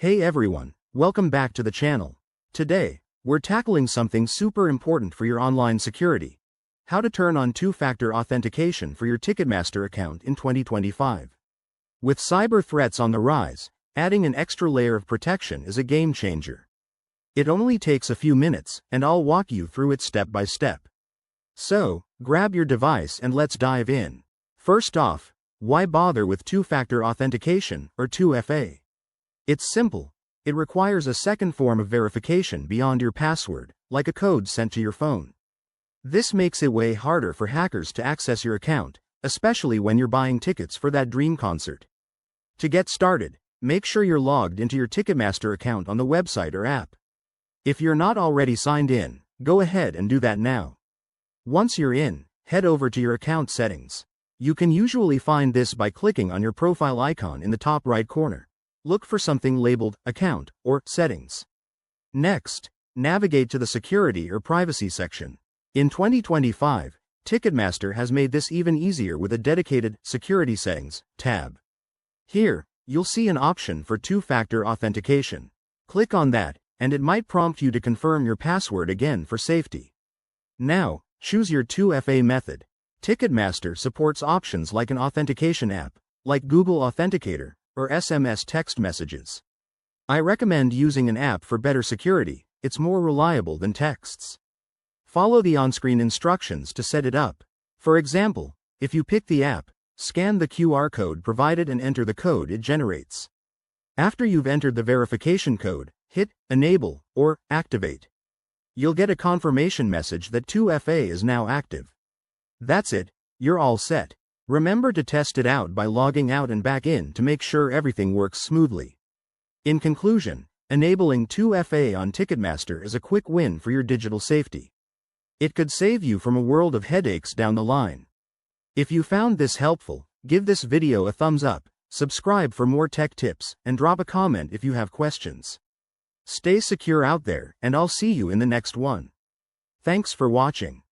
Hey everyone, welcome back to the channel. Today, we're tackling something super important for your online security. How to turn on two-factor authentication for your Ticketmaster account in 2025. With cyber threats on the rise, adding an extra layer of protection is a game changer. It only takes a few minutes, and I'll walk you through it step by step. So, grab your device and let's dive in. First off, why bother with two-factor authentication, or 2FA? It's simple. It requires a second form of verification beyond your password, like a code sent to your phone. This makes it way harder for hackers to access your account, especially when you're buying tickets for that dream concert. To get started, make sure you're logged into your Ticketmaster account on the website or app. If you're not already signed in, go ahead and do that now. Once you're in, head over to your account settings. You can usually find this by clicking on your profile icon in the top right corner. Look for something labeled Account or Settings. Next, navigate to the Security or Privacy section. In 2025, Ticketmaster has made this even easier with a dedicated Security Settings tab. Here, you'll see an option for two-factor authentication. Click on that, and it might prompt you to confirm your password again for safety. Now, choose your 2FA method. Ticketmaster supports options like an authentication app, like Google Authenticator, or SMS text messages. I recommend using an app for better security. It's more reliable than texts. Follow the on-screen instructions to set it up. For example, if you pick the app, scan the QR code provided and enter the code it generates. After you've entered the verification code, hit Enable or Activate. You'll get a confirmation message that 2FA is now active. That's it, you're all set. Remember to test it out by logging out and back in to make sure everything works smoothly. In conclusion, enabling 2FA on Ticketmaster is a quick win for your digital safety. It could save you from a world of headaches down the line. If you found this helpful, give this video a thumbs up, subscribe for more tech tips, and drop a comment if you have questions. Stay secure out there, and I'll see you in the next one. Thanks for watching.